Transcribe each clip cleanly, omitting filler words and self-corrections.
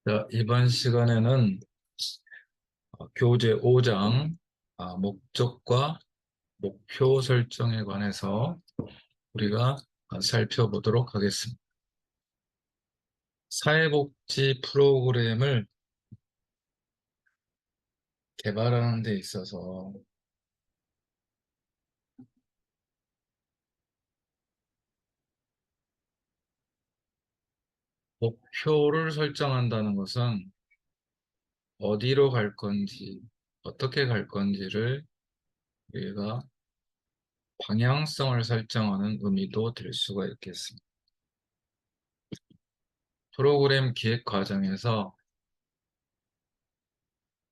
자, 이번 시간에는 교재 5장 목적과 목표 설정에 관해서 우리가 살펴보도록 하겠습니다. 사회복지 프로그램을 개발하는 데 있어서 목표를 설정한다는 것은 어디로 갈 건지, 어떻게 갈 건지를 우리가 방향성을 설정하는 의미도 될 수가 있겠습니다. 프로그램 기획 과정에서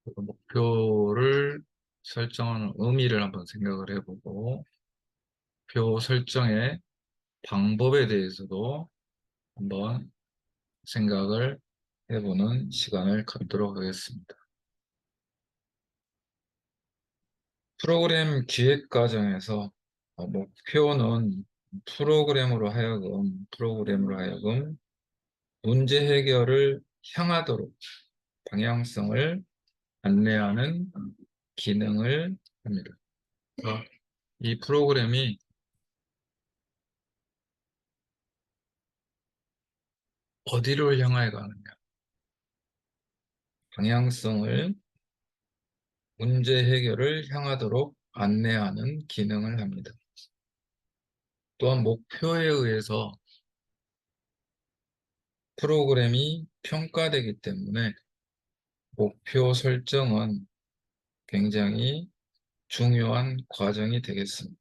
그 목표를 설정하는 의미를 한번 생각을 해보고, 목표 설정의 방법에 대해서도 한번 생각을 해보는 시간을 갖도록 하겠습니다. 프로그램 기획 과정에서 목표는 프로그램으로 하여금 문제 해결을 향하도록 방향성을 안내하는 기능을 합니다. 이 프로그램이 어디로 향해 가느냐, 방향성을 문제 해결을 향하도록 안내하는 기능을 합니다. 또한 목표에 의해서 프로그램이 평가되기 때문에 목표 설정은 굉장히 중요한 과정이 되겠습니다.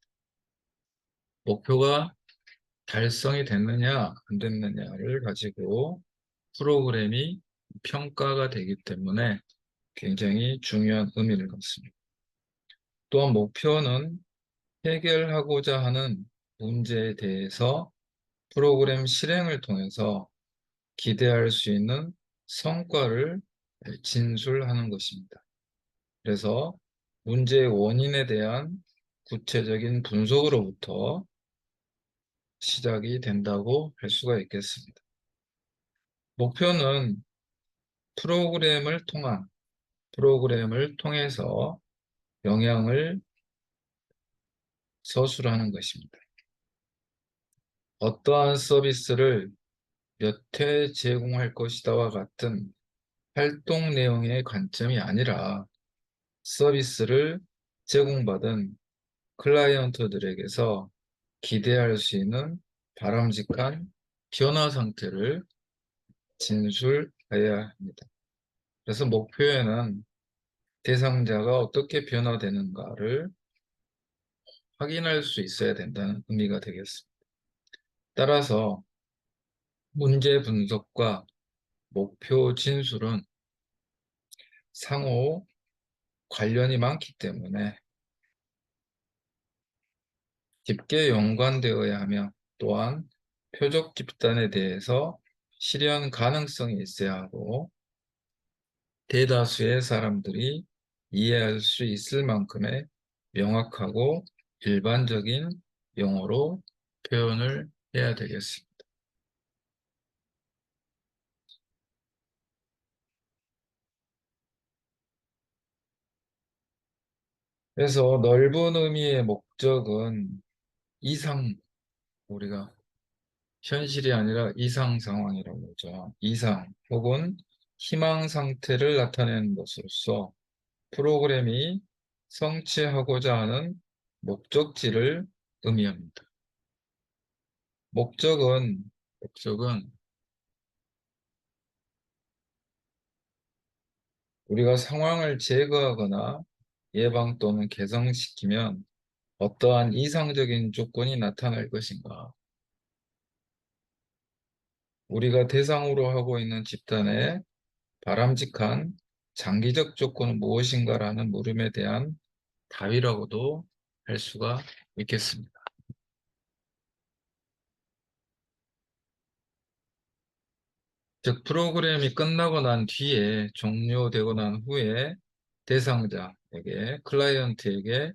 목표가 달성이 됐느냐 안 됐느냐를 가지고 프로그램이 평가가 되기 때문에 굉장히 중요한 의미를 갖습니다. 또한 목표는 해결하고자 하는 문제에 대해서 프로그램 실행을 통해서 기대할 수 있는 성과를 진술하는 것입니다. 그래서 문제의 원인에 대한 구체적인 분석으로부터 시작이 된다고 할 수가 있겠습니다. 목표는 프로그램을 통해서 영향을 서술하는 것입니다. 어떠한 서비스를 몇 회 제공할 것이다와 같은 활동 내용의 관점이 아니라 서비스를 제공받은 클라이언트들에게서 기대할 수 있는 바람직한 변화 상태를 진술해야 합니다. 그래서 목표에는 대상자가 어떻게 변화되는가를 확인할 수 있어야 된다는 의미가 되겠습니다. 따라서 문제 분석과 목표 진술은 상호 관련이 많기 때문에 깊게 연관되어야 하며, 또한 표적 집단에 대해서 실현 가능성이 있어야 하고 대다수의 사람들이 이해할 수 있을 만큼의 명확하고 일반적인 용어로 표현을 해야 되겠습니다. 그래서 넓은 의미의 목적은 이상, 우리가 현실이 아니라 이상 상황이라고 하죠. 이상 혹은 희망 상태를 나타내는 것으로서 프로그램이 성취하고자 하는 목적지를 의미합니다. 목적은 우리가 상황을 제거하거나 예방 또는 개선시키면 어떠한 이상적인 조건이 나타날 것인가, 우리가 대상으로 하고 있는 집단의 바람직한 장기적 조건은 무엇인가라는 물음에 대한 답이라고도 할 수가 있겠습니다. 즉, 프로그램이 끝나고 난 뒤에, 종료되고 난 후에 클라이언트에게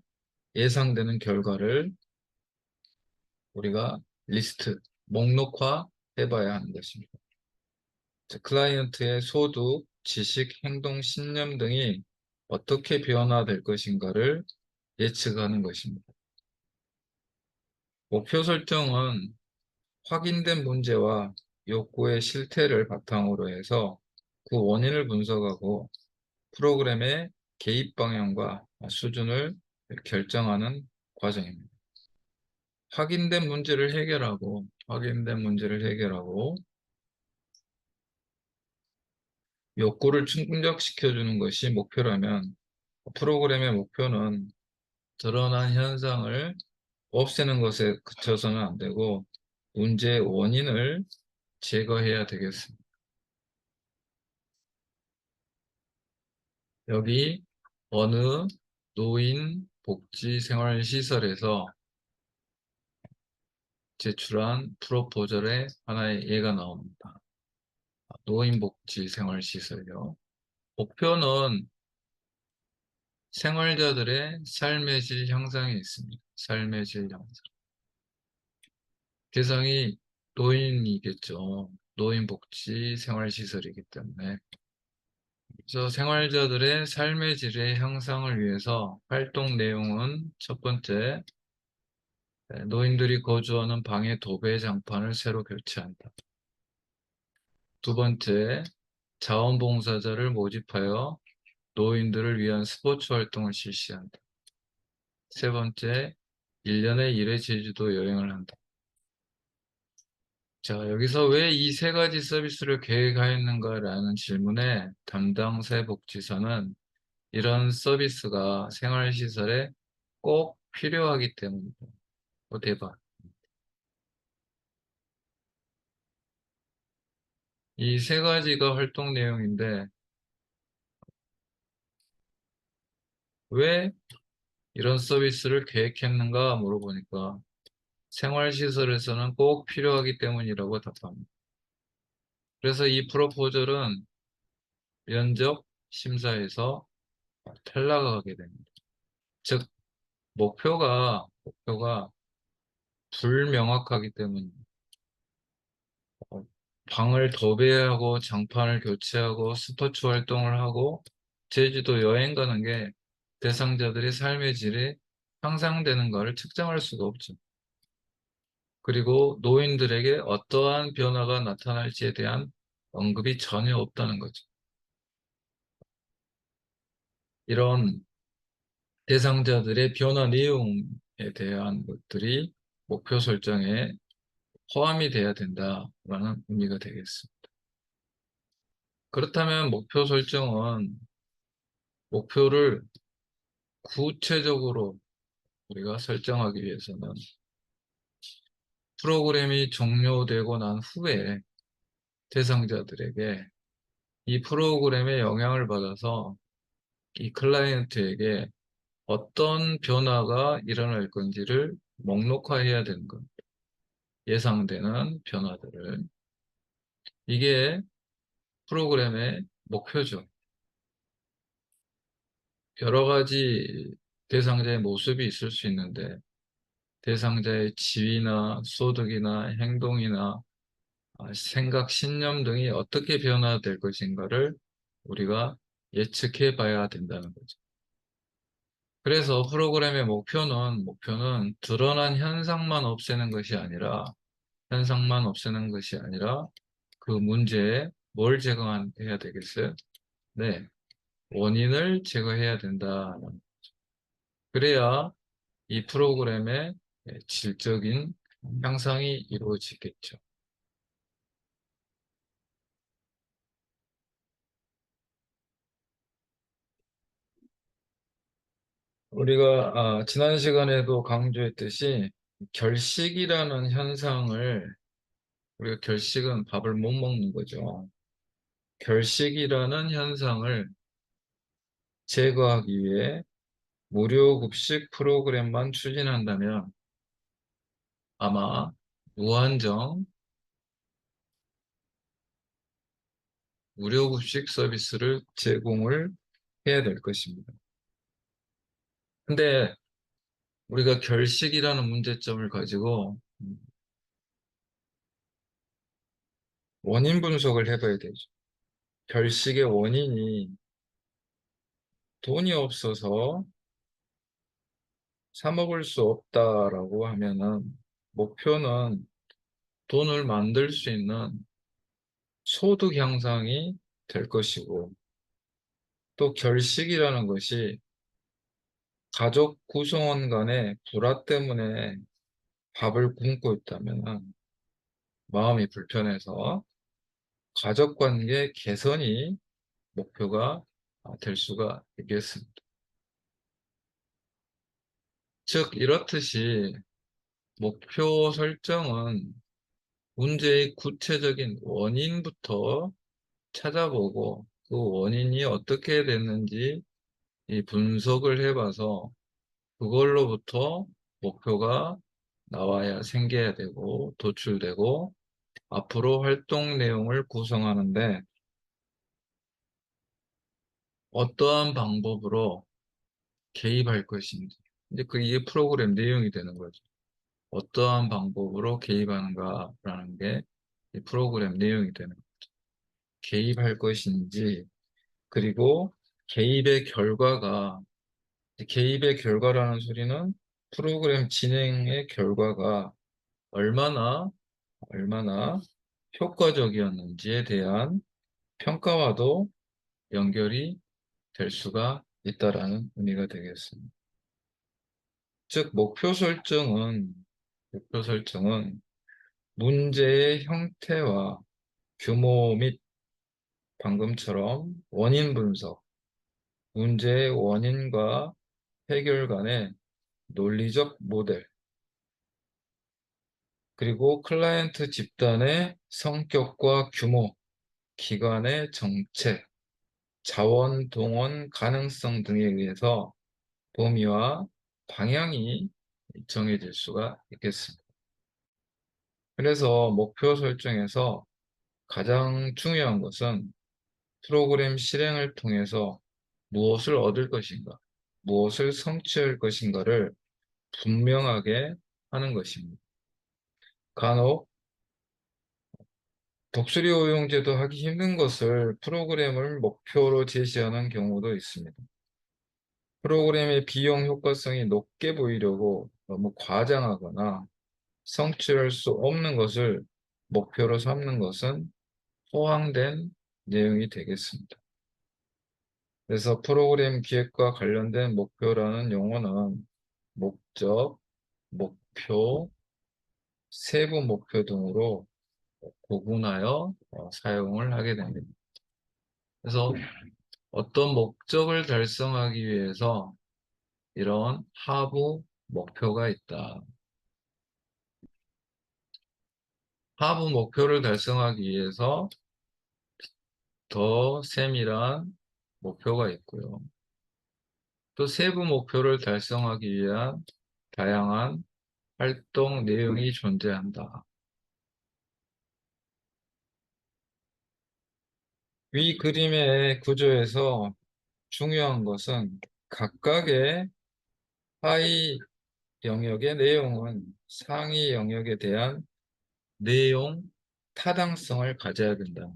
예상되는 결과를 우리가 목록화 해봐야 하는 것입니다. 클라이언트의 소득, 지식, 행동, 신념 등이 어떻게 변화될 것인가를 예측하는 것입니다. 목표 설정은 확인된 문제와 욕구의 실태를 바탕으로 해서 그 원인을 분석하고 프로그램의 개입 방향과 수준을 결정하는 과정입니다. 확인된 문제를 해결하고 욕구를 충족시켜주는 것이 목표라면 프로그램의 목표는 드러난 현상을 없애는 것에 그쳐서는 안 되고 문제의 원인을 제거해야 되겠습니다. 여기 어느 노인 복지 생활 시설에서 제출한 프로포절의 하나의 예가 나옵니다. 노인 복지 생활 시설요. 목표는 생활자들의 삶의 질 향상에 있습니다. 삶의 질 향상. 대상이 노인이겠죠. 노인복지 생활시설이기 때문에. 그래서 생활자들의 삶의 질의 향상을 위해서 활동 내용은 첫 번째, 노인들이 거주하는 방의 도배 장판을 새로 교체한다. 두 번째, 자원봉사자를 모집하여 노인들을 위한 스포츠 활동을 실시한다. 세 번째, 1년에 1회 제주도 여행을 한다. 자, 여기서 왜 이 세 가지 서비스를 계획하였는가라는 질문에 담당 사회복지사는 이런 서비스가 생활시설에 꼭 필요하기 때문이다. 대박. 이 세 가지가 활동 내용인데 왜 이런 서비스를 계획했는가 물어보니까 생활시설에서는 꼭 필요하기 때문이라고 답합니다. 그래서 이 프로포절은 면접 심사에서 탈락하게 됩니다. 즉, 목표가 불명확하기 때문입니다. 방을 도배하고 장판을 교체하고 스포츠 활동을 하고 제주도 여행 가는 게 대상자들의 삶의 질이 향상되는가를 측정할 수가 없죠. 그리고 노인들에게 어떠한 변화가 나타날지에 대한 언급이 전혀 없다는 거죠. 이런 대상자들의 변화 내용에 대한 것들이 목표 설정에 포함이 돼야 된다라는 의미가 되겠습니다. 그렇다면 목표 설정은 목표를 구체적으로 우리가 설정하기 위해서는 프로그램이 종료되고 난 후에 대상자들에게 이 프로그램의 영향을 받아서 이 클라이언트에게 어떤 변화가 일어날 건지를 목록화해야 되는 겁니다. 예상되는 변화들을. 이게 프로그램의 목표죠. 여러 가지 대상자의 모습이 있을 수 있는데 대상자의 지위나 소득이나 행동이나 생각, 신념 등이 어떻게 변화될 것인가를 우리가 예측해 봐야 된다는 거죠. 그래서 프로그램의 목표는 드러난 현상만 없애는 것이 아니라 그 문제에 뭘 제거해야 되겠어요? 네, 원인을 제거해야 된다. 그래야 이 프로그램의 질적인 향상이 이루어지겠죠. 우리가 지난 시간에도 강조했듯이 결식이라는 현상을 우리가 결식은 밥을 못 먹는 거죠. 결식이라는 현상을 제거하기 위해 무료급식 프로그램만 추진한다면 아마 무한정 무료급식 서비스를 제공을 해야 될 것입니다. 근데 우리가 결식이라는 문제점을 가지고 원인 분석을 해봐야 되죠. 결식의 원인이 돈이 없어서 사 먹을 수 없다라고 하면은 목표는 돈을 만들 수 있는 소득 향상이 될 것이고, 또 결식이라는 것이 가족 구성원 간의 불화 때문에 밥을 굶고 있다면 마음이 불편해서 가족 관계 개선이 목표가 될 수가 있겠습니다. 즉, 이렇듯이 목표 설정은 문제의 구체적인 원인부터 찾아보고 그 원인이 어떻게 됐는지 이 분석을 해봐서 그걸로부터 목표가 나와야 생겨야 되고 도출되고 앞으로 활동 내용을 구성하는데 어떠한 방법으로 개입할 것인지, 이제 이게 프로그램 내용이 되는 거죠. 어떠한 방법으로 개입하는가라는 게 이 프로그램 내용이 되는 거죠. 개입할 것인지, 그리고 개입의 결과가, 개입의 결과라는 소리는 프로그램 진행의 결과가 얼마나 효과적이었는지에 대한 평가와도 연결이 될 수가 있다라는 의미가 되겠습니다. 즉, 목표 설정은 문제의 형태와 규모 및 방금처럼 원인 분석, 문제의 원인과 해결 간의 논리적 모델, 그리고 클라이언트 집단의 성격과 규모, 기관의 정책, 자원 동원 가능성 등에 의해서 범위와 방향이 정해질 수가 있겠습니다. 그래서 목표 설정에서 가장 중요한 것은 프로그램 실행을 통해서 무엇을 얻을 것인가, 무엇을 성취할 것인가를 분명하게 하는 것입니다. 간혹 독수리 오용제도 하기 힘든 것을 프로그램을 목표로 제시하는 경우도 있습니다. 프로그램의 비용 효과성이 높게 보이려고 너무 과장하거나 성취할 수 없는 것을 목표로 삼는 것은 포항된 내용이 되겠습니다. 그래서 프로그램 기획과 관련된 목표라는 용어는 목적, 목표, 세부 목표 등으로 구분하여 사용을 하게 됩니다. 그래서 어떤 목적을 달성하기 위해서 이런 하부 목표가 있다. 하부 목표를 달성하기 위해서 더 세밀한 목표가 있고요. 또 세부 목표를 달성하기 위한 다양한 활동 내용이 존재한다. 위 그림의 구조에서 중요한 것은 각각의 하위 영역의 내용은 상위 영역에 대한 내용 타당성을 가져야 된다.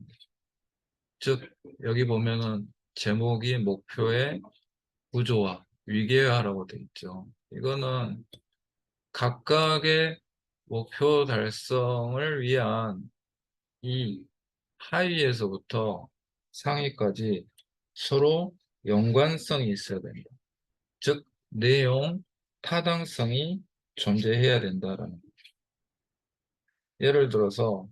즉, 여기 보면은 제목이 목표의 구조화, 위계화라고 되어 있죠. 이거는 각각의 목표 달성을 위한 이 하위에서부터 상위까지 서로 연관성이 있어야 된다. 즉, 내용 타당성이 존재해야 된다라는 거죠. 예를 들어서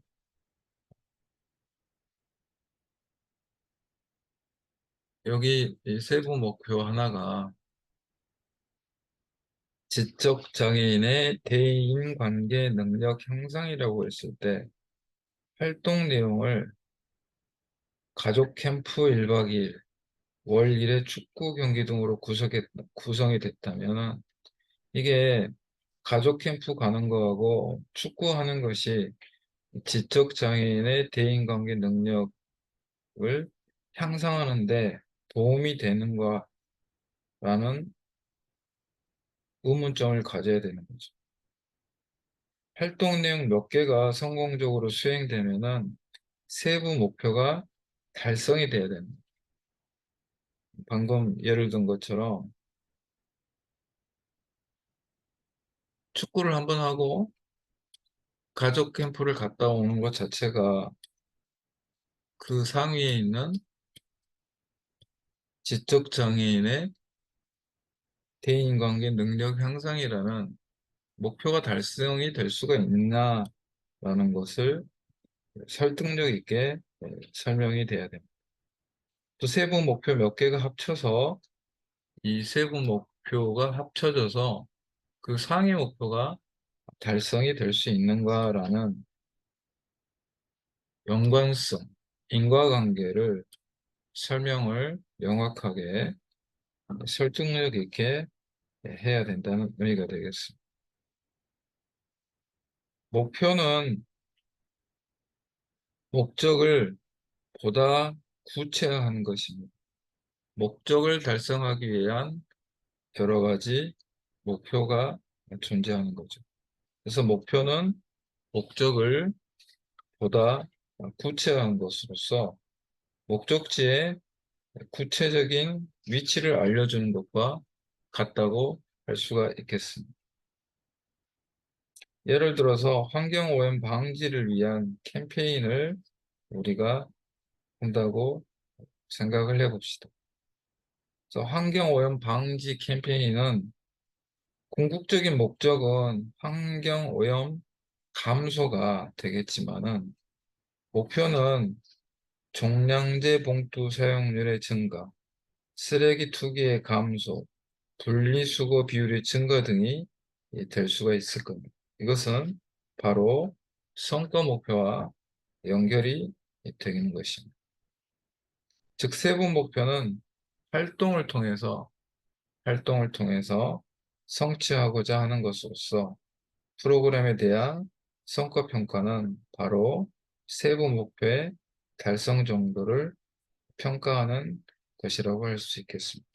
여기 이 세부 목표 하나가 지적 장애인의 대인관계 능력 향상이라고 했을 때 활동 내용을 가족 캠프 1박 2일, 월 1회 축구 경기 등으로 구성이 됐다면 이게 가족 캠프 가는 거하고 축구하는 것이 지적 장애인의 대인관계 능력을 향상하는 데 도움이 되는가라는 의문점을 가져야 되는 거죠. 활동 내용 몇 개가 성공적으로 수행되면은 세부 목표가 달성이 돼야 됩니다. 방금 예를 든 것처럼 축구를 한번 하고 가족 캠프를 갔다 오는 것 자체가 그 상위에 있는 지적 장애인의 대인관계 능력 향상이라는 목표가 달성이 될 수가 있나라는 것을 설득력 있게 설명이 돼야 됩니다. 또 세부 목표 몇 개가 합쳐서 이 세부 목표가 합쳐져서 그 상위 목표가 달성이 될 수 있는가라는 연관성, 인과관계를 설명을 명확하게 설득력 있게 해야 된다는 의미가 되겠습니다. 목표는 목적을 보다 구체화하는 것입니다. 목적을 달성하기 위한 여러 가지 목표가 존재하는 거죠. 그래서 목표는 목적을 보다 구체화한 것으로서 목적지의 구체적인 위치를 알려주는 것과 같다고 할 수가 있겠습니다. 예를 들어서 환경오염 방지를 위한 캠페인을 우리가 한다고 생각을 해봅시다. 그래서 환경오염 방지 캠페인은 궁극적인 목적은 환경오염 감소가 되겠지만은 목표는 종량제 봉투 사용률의 증가, 쓰레기 투기의 감소, 분리수거 비율의 증가 등이 될 수가 있을 겁니다. 이것은 바로 성과 목표와 연결이 되는 것입니다. 즉, 세부 목표는 활동을 통해서 성취하고자 하는 것으로서 프로그램에 대한 성과 평가는 바로 세부 목표의 달성 정도를 평가하는 것이라고 할 수 있겠습니다.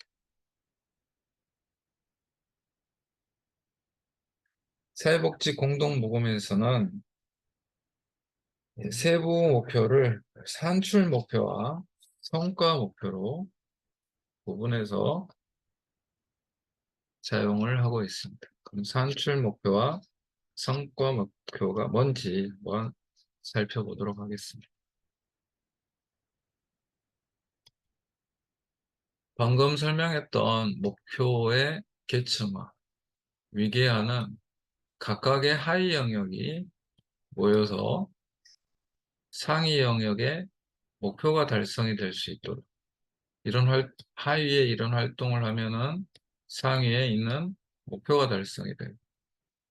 사회복지 공동모금에서는 세부 목표를 산출 목표와 성과 목표로 구분해서 사용을 하고 있습니다. 그럼 산출 목표와 성과 목표가 뭔지 한번 살펴보도록 하겠습니다. 방금 설명했던 목표의 계층화, 위계화는 각각의 하위 영역이 모여서 상위 영역의 목표가 달성이 될 수 있도록 하위에 이런 활동을 하면은 상위에 있는 목표가 달성이 돼요.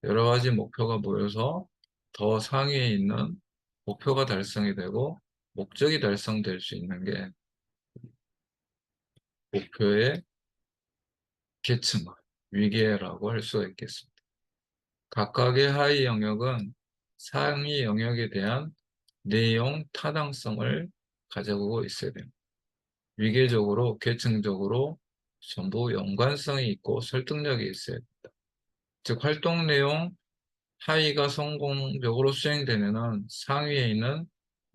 여러 가지 목표가 모여서 더 상위에 있는 목표가 달성이 되고 목적이 달성될 수 있는 게 목표의 계층화, 위계라고 할 수가 있겠습니다. 각각의 하위 영역은 상위 영역에 대한 내용 타당성을 가져오고 있어야 됩니다. 위계적으로, 계층적으로 전부 연관성이 있고 설득력이 있어야 됩니다. 즉, 활동 내용 하위가 성공적으로 수행되면은 상위에 있는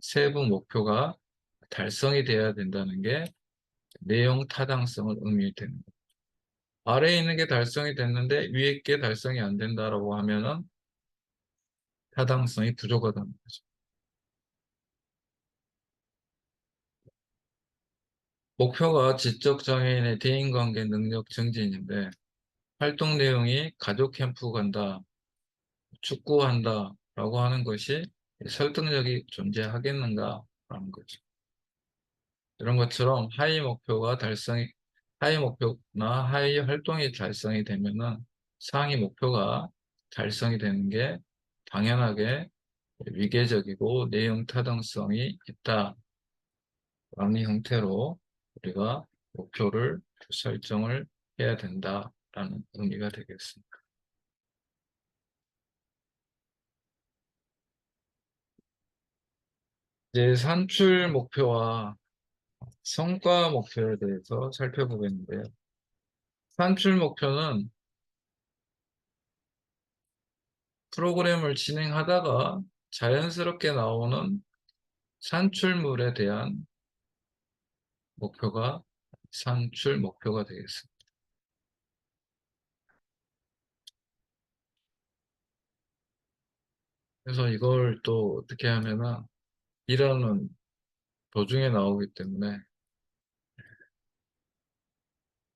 세부 목표가 달성이 돼야 된다는 게 내용 타당성을 의미됩니다. 아래에 있는 게 달성이 됐는데 위에 게 달성이 안 된다라고 하면은 타당성이 부족하다는 거죠. 목표가 지적장애인의 대인관계 능력 증진인데 활동 내용이 가족 캠프 간다, 축구한다라고 하는 것이 설득력이 존재하겠는가라는 거죠. 이런 것처럼 하위 목표나 하위 활동이 달성이 되면은 상위 목표가 달성이 되는 게 당연하게 위계적이고 내용 타당성이 있다라는 형태로 우리가 목표를 설정을 해야 된다라는 의미가 되겠습니다. 이제 산출 목표와 성과 목표에 대해서 살펴보겠는데요. 산출 목표는 프로그램을 진행하다가 자연스럽게 나오는 산출물에 대한 산출 목표가 되겠습니다. 그래서 이걸 또 어떻게 하면은 일하는 도중에 나오기 때문에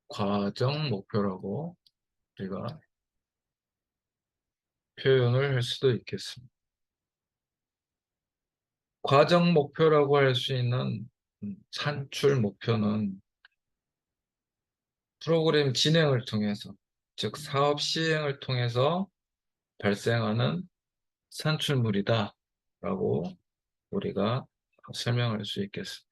과정 목표라고 우리가 표현을 할 수도 있겠습니다. 과정 목표라고 할 수 있는 산출 목표는 프로그램 진행을 통해서, 즉 사업 시행을 통해서 발생하는 산출물이다 라고 우리가 설명할 수 있겠습니다.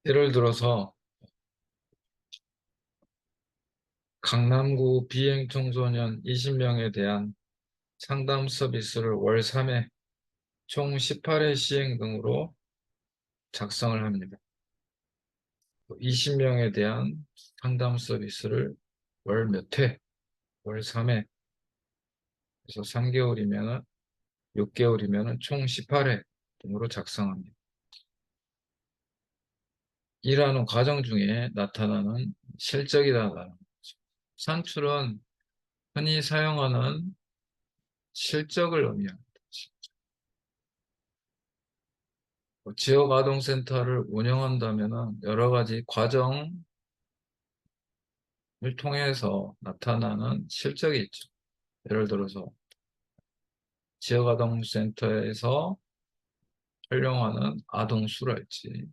예를 들어서 강남구 비행 청소년 20명에 대한 상담 서비스를 월 3회 총 18회 시행 등으로 작성을 합니다. 20명에 대한 상담 서비스를 월 몇 회, 월 3회, 그래서 3개월이면 6개월이면 총 18회 등으로 작성합니다. 일하는 과정 중에 나타나는 실적이라는 거죠. 산출은 흔히 사용하는 실적을 의미합니다. 지역아동센터를 운영한다면 여러 가지 과정을 통해서 나타나는 실적이 있죠. 예를 들어서 지역아동센터에서 활용하는 아동 수랄지,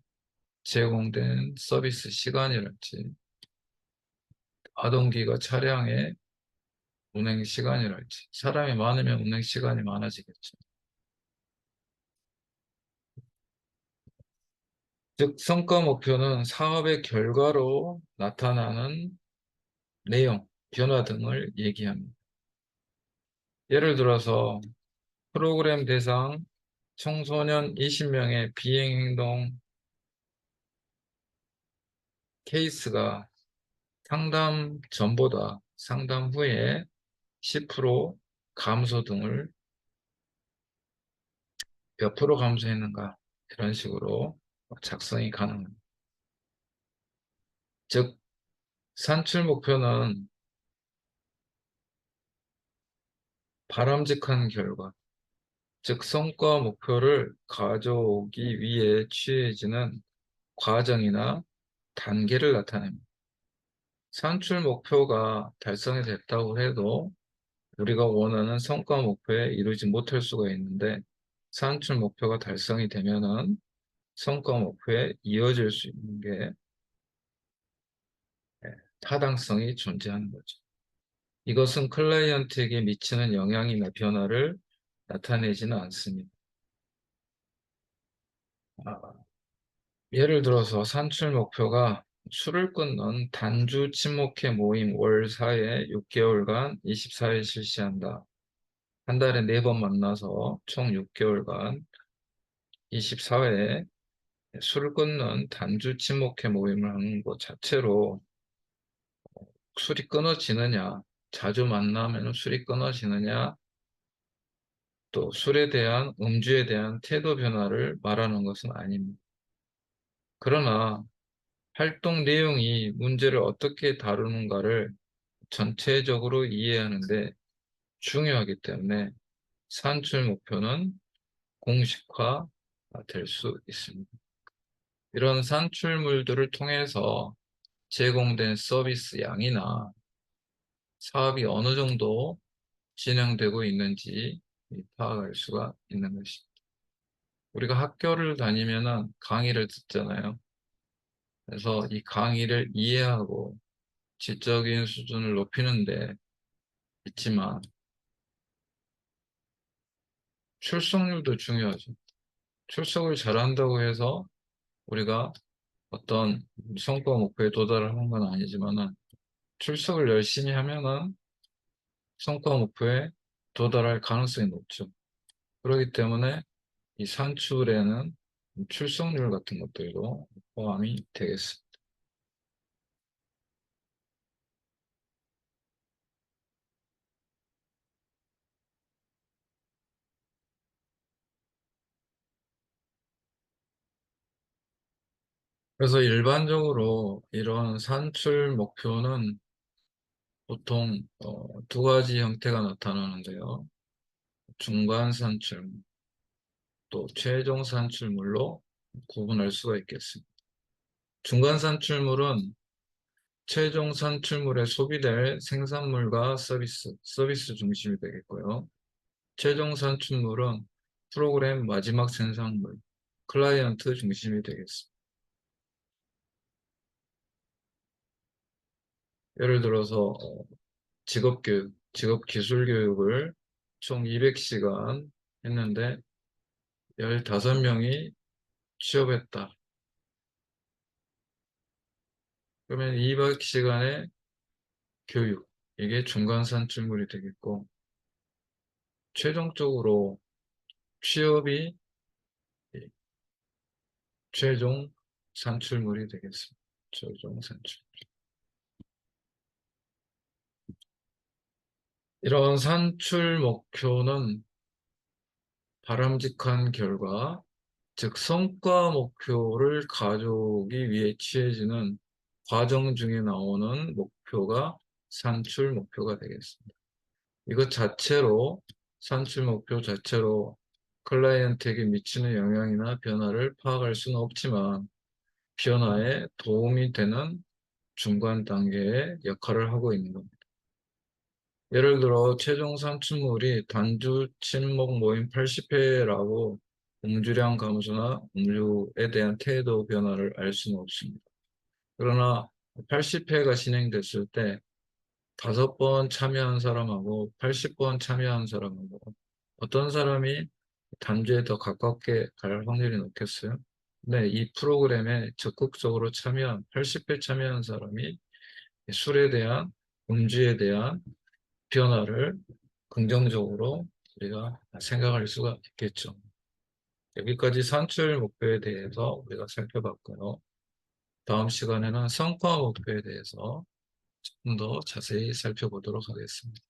제공된 서비스 시간이랄지, 아동기가 차량의 운행 시간이랄지, 사람이 많으면 운행 시간이 많아지겠죠. 즉, 성과 목표는 사업의 결과로 나타나는 내용, 변화 등을 얘기합니다. 예를 들어서 프로그램 대상 청소년 20명의 비행행동 케이스가 상담 전보다 상담 후에 10% 감소 등을 몇 프로 감소했는가 이런 식으로 작성이 가능합니다. 즉, 산출 목표는 바람직한 결과, 즉 성과 목표를 가져오기 위해 취해지는 과정이나 단계를 나타냅니다. 산출 목표가 달성이 됐다고 해도 우리가 원하는 성과 목표에 이르지 못할 수가 있는데, 산출 목표가 달성이 되면은 성과 목표에 이어질 수 있는 게 타당성이 존재하는 거죠. 이것은 클라이언트에게 미치는 영향이나 변화를 나타내지는 않습니다. 예를 들어서 산출 목표가 술을 끊는 단주 친목회 모임 월 4회 6개월간 24회 실시한다. 한 달에 4번 만나서 총 6개월간 24회 술을 끊는 단주 친목회 모임을 하는 것 자체로 술이 끊어지느냐, 자주 만나면 술이 끊어지느냐, 또 술에 대한 음주에 대한 태도 변화를 말하는 것은 아닙니다. 그러나 활동 내용이 문제를 어떻게 다루는가를 전체적으로 이해하는데 중요하기 때문에 산출 목표는 공식화 될 수 있습니다. 이런 산출물들을 통해서 제공된 서비스 양이나 사업이 어느 정도 진행되고 있는지 파악할 수가 있는 것입니다. 우리가 학교를 다니면 강의를 듣잖아요. 그래서 이 강의를 이해하고 지적인 수준을 높이는데 있지만 출석률도 중요하죠. 출석을 잘한다고 해서 우리가 어떤 성과 목표에 도달하는 건 아니지만은 출석을 열심히 하면은 성과 목표에 도달할 가능성이 높죠. 그렇기 때문에 이 산출에는 출석률 같은 것들도 포함이 되겠습니다. 그래서 일반적으로 이런 산출 목표는 보통 두 가지 형태가 나타나는데요. 중간 산출물, 또 최종 산출물로 구분할 수가 있겠습니다. 중간 산출물은 최종 산출물에 소비될 생산물과 서비스 중심이 되겠고요. 최종 산출물은 프로그램 마지막 생산물, 클라이언트 중심이 되겠습니다. 예를 들어서 직업교육, 직업기술교육을 총 200시간 했는데 15명이 취업했다. 그러면 200시간의 교육, 이게 중간 산출물이 되겠고, 최종적으로 취업이 최종 산출물이 되겠습니다. 최종 산출. 이런 산출 목표는 바람직한 결과, 즉 성과 목표를 가져오기 위해 취해지는 과정 중에 나오는 목표가 산출 목표가 되겠습니다. 이것 자체로 산출 목표 자체로 클라이언트에게 미치는 영향이나 변화를 파악할 수는 없지만 변화에 도움이 되는 중간 단계의 역할을 하고 있는 겁니다. 예를 들어 최종 산출물이 단주 친목 모임 80회라고 음주량 감소나 음주에 대한 태도 변화를 알 수는 없습니다. 그러나 80회가 진행됐을 때 5번 참여한 사람하고 80번 참여한 사람하고 어떤 사람이 단주에 더 가깝게 갈 확률이 높겠어요? 네, 이 프로그램에 적극적으로 참여한 80회 참여한 사람이 술에 대한 음주에 대한 변화를 긍정적으로 우리가 생각할 수가 있겠죠. 여기까지 산출 목표에 대해서 우리가 살펴봤고요. 다음 시간에는 성과 목표에 대해서 좀 더 자세히 살펴보도록 하겠습니다.